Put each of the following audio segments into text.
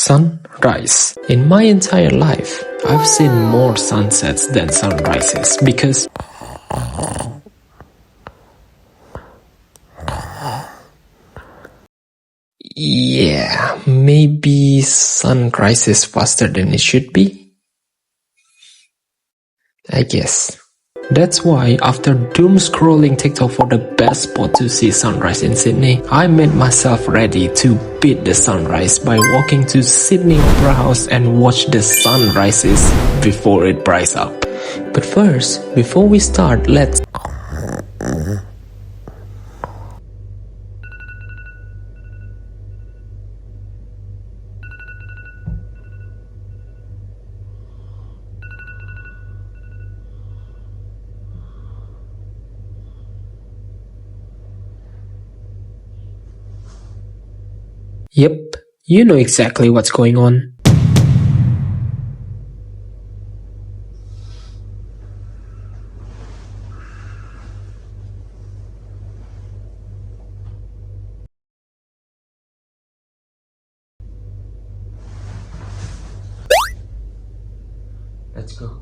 Sunrise. In my entire life, I've seen more sunsets than sunrises because yeah, maybe sunrise is faster than it should be. I guess. That's why after doom scrolling TikTok for the best spot to see sunrise in Sydney, I made myself ready to beat the sunrise by walking to Sydney Opera House and watch the sunrises before it brights up. But first, before we start, let's... Yep, you know exactly what's going on. Let's go.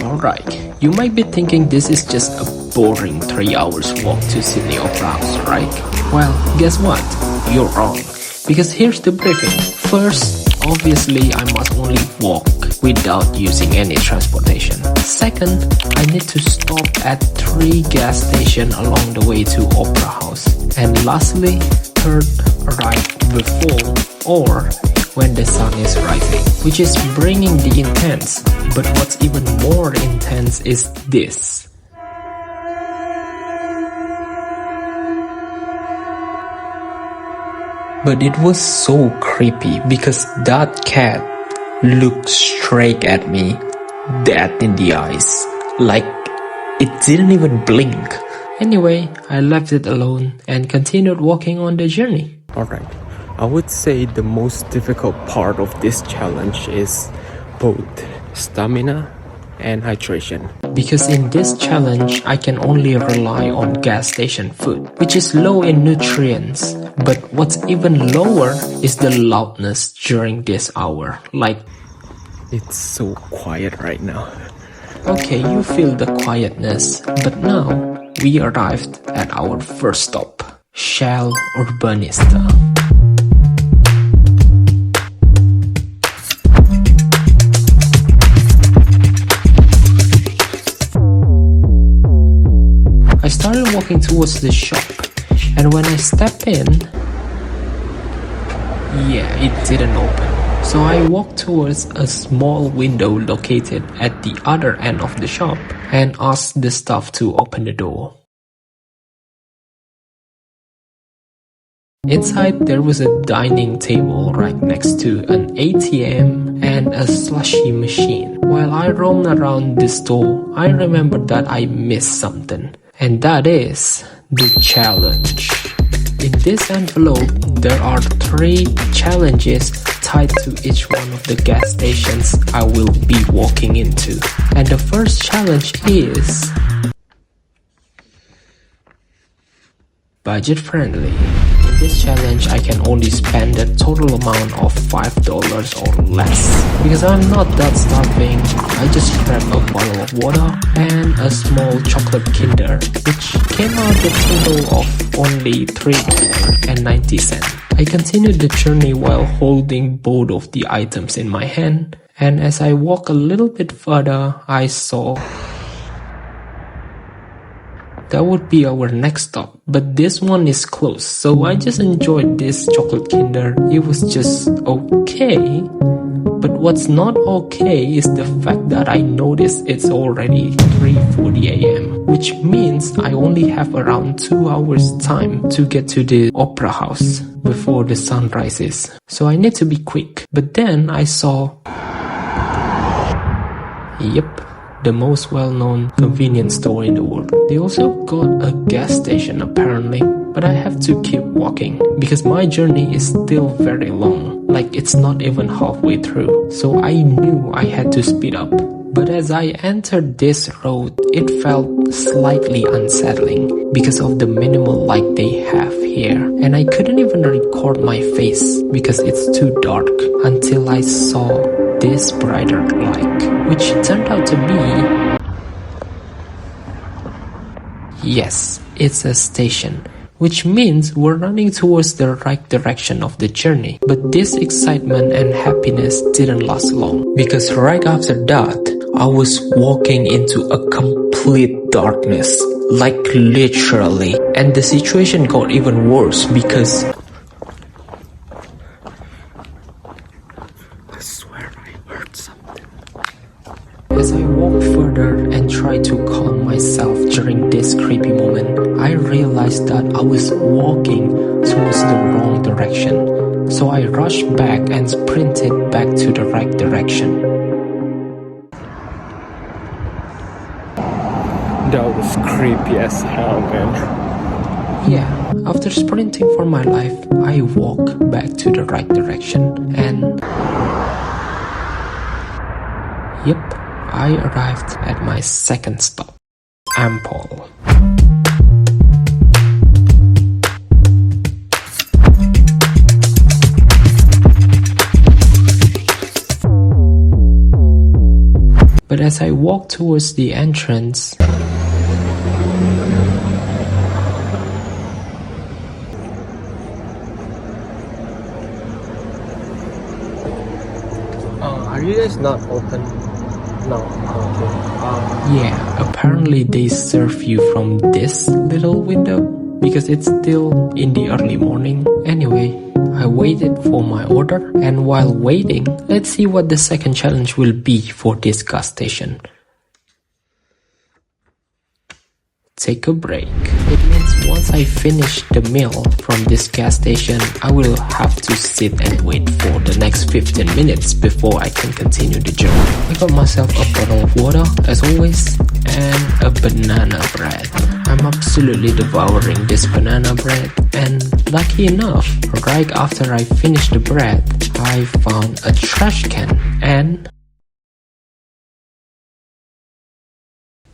Alright, you might be thinking this is just a boring 3 hours walk to Sydney Opera House, right? Well, guess what? You're wrong. Because here's the briefing. First, obviously I must only walk without using any transportation. Second, I need to stop at 3 gas stations along the way to Opera House. And lastly, third, arrive before or when the sun is rising, which is bringing the intense. But what's even more intense is this. But it was so creepy because that cat looked straight at me, dead in the eyes, like it didn't even blink. Anyway, I left it alone and continued walking on the journey. Alright, I would say the most difficult part of this challenge is both stamina and hydration. Because in this challenge, I can only rely on gas station food, which is low in nutrients. But what's even lower is the loudness during this hour. Like, it's so quiet right now. Okay, you feel the quietness, but now we arrived at our first stop, Shell Urbanista. I started walking towards the shop, and when I stepped in, it didn't open. So I walked towards a small window located at the other end of the shop and asked the staff to open the door. Inside there was a dining table right next to an ATM and a slushy machine. While I roamed around the store, I remembered that I missed something. And that is the challenge. In this envelope, there are 3 challenges tied to each one of the gas stations I will be walking into. And the first challenge is budget friendly. In this challenge, I can only spend the total amount of $5 or less. Because I'm not that starving, I just grabbed a bottle of water and a small chocolate Kinder, which came out the total of only $3.90. I continued the journey while holding both of the items in my hand, and as I walked a little bit further, I saw that would be our next stop, but this one is closed, so I just enjoyed this chocolate Kinder. It was just okay, but what's not okay is the fact that I noticed it's already 3:40 AM, which means I only have around 2 hours time to get to the Opera House before the sun rises, so I need to be quick. But then I saw, the most well-known convenience store in the world. They also got a gas station apparently, but I have to keep walking because my journey is still very long, like it's not even halfway through, so I knew I had to speed up. But as I entered this road, it felt slightly unsettling because of the minimal light they have here. And I couldn't even record my face because it's too dark until I saw this brighter light, which turned out to be... yes, it's a station. Which means we're running towards the right direction of the journey. But this excitement and happiness didn't last long, because right after that, I was walking into a complete darkness, like literally. And the situation got even worse because... I swear I heard something. As I walked further and tried to calm myself during this creepy moment, I realized that I was walking towards the wrong direction. So I rushed back and sprinted back to the right direction. That was creepy as hell, man. Yeah, after sprinting for my life, I walk back to the right direction and... yep, I arrived at my second stop, Ample. But as I walked towards the entrance, are you guys not open? No, okay. yeah, apparently they serve you from this little window because it's still in the early morning. Anyway, I waited for my order, and while waiting, let's see what the second challenge will be for this gas station. Take a break. It means once I finish the meal from this gas station, I will have to sit and wait for the next 15 minutes before I can continue the journey. I got myself a bottle of water, as always, and a banana bread. I'm absolutely devouring this banana bread, and lucky enough, right after I finished the bread, I found a trash can and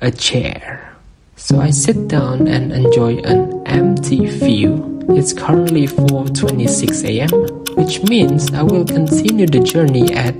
a chair. So I sit down and enjoy an empty view. It's currently 4:26 AM, which means I will continue the journey at...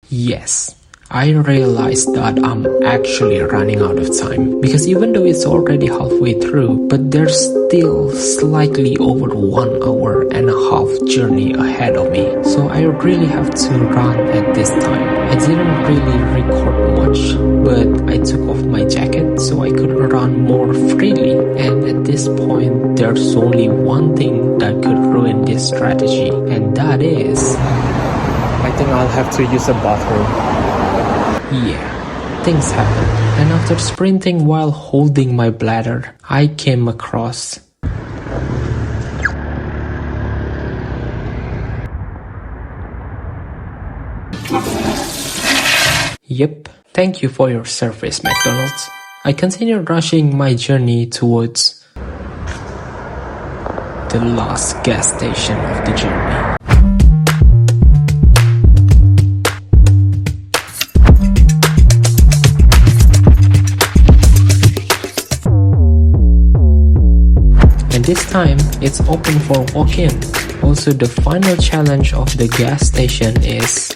yes, I realized that I'm actually running out of time, because even though it's already halfway through, but there's still slightly over 1 hour and a half journey ahead of me. So I really have to run at this time. I didn't really record much, but I took off my jacket so I could run more freely. And at this point, there's only one thing that could ruin this strategy, and that is... I think I'll have to use a bathroom. yeah, things happen. And after sprinting while holding my bladder, I came across... yep, thank you for your service, McDonald's. I continued rushing my journey towards the last gas station of the journey. And this time, it's open for walk-in. Also, the final challenge of the gas station is...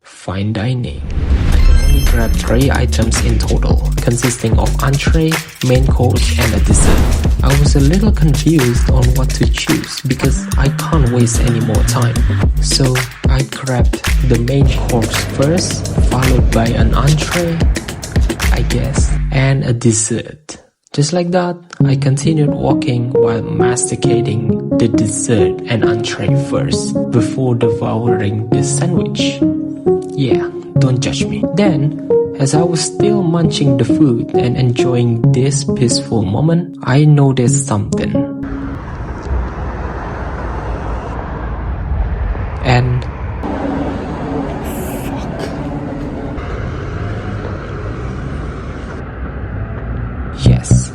fine dining. I can only grab 3 items in total, consisting of entree, main course, and a dessert. I was a little confused on what to choose because I can't waste any more time. So I grabbed the main course first, followed by an entree, I guess, and a dessert. Just like that, I continued walking while masticating the dessert and entree first, before devouring the sandwich. Yeah, don't judge me. Then, as I was still munching the food and enjoying this peaceful moment, I noticed something. And... yes,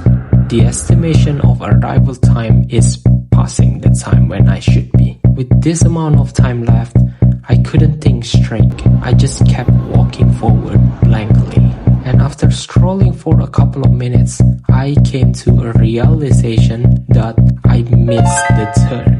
the estimation of arrival time is passing the time when I should be. With this amount of time left, I couldn't think straight. I just kept walking forward blankly. And after strolling for a couple of minutes, I came to a realization that I missed the turn.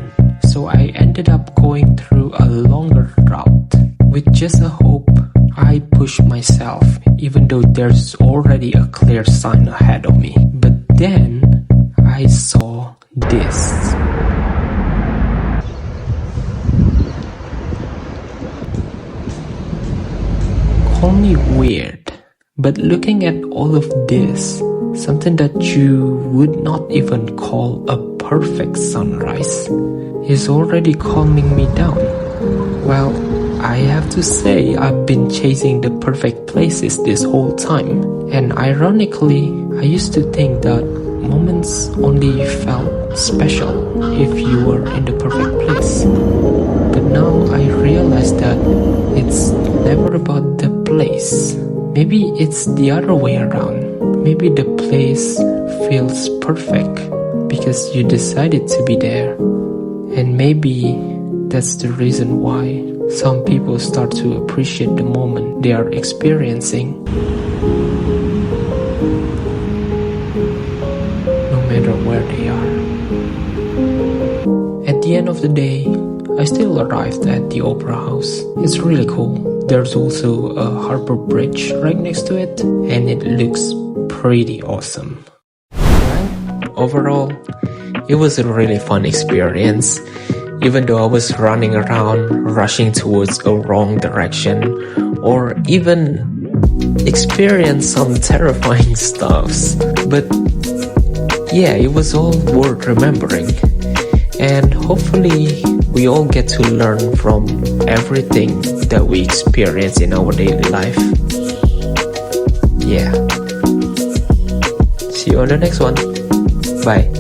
So I ended up going through a longer route. With just a hope, I pushed myself, even though there's already a clear sign ahead of me. But then, I saw this. Call me weird, but looking at all of this, something that you would not even call a perfect sunrise is already calming me down. Well, I have to say I've been chasing the perfect places this whole time. And ironically, I used to think that moments only felt special if you were in the perfect place. But now I realize that it's never about the place. Maybe it's the other way around. Maybe the place feels perfect because you decided to be there. And maybe that's the reason why some people start to appreciate the moment they are experiencing, no matter where they are. At the end of the day, I still arrived at the Opera House. It's really cool. There's also a harbor bridge right next to it, and it looks pretty awesome. Overall, it was a really fun experience. Even though I was running around, rushing towards a wrong direction, or even experienced some terrifying stuffs. But yeah, it was all worth remembering. And hopefully we all get to learn from everything that we experience in our daily life. Yeah. See you on the next one. Bye.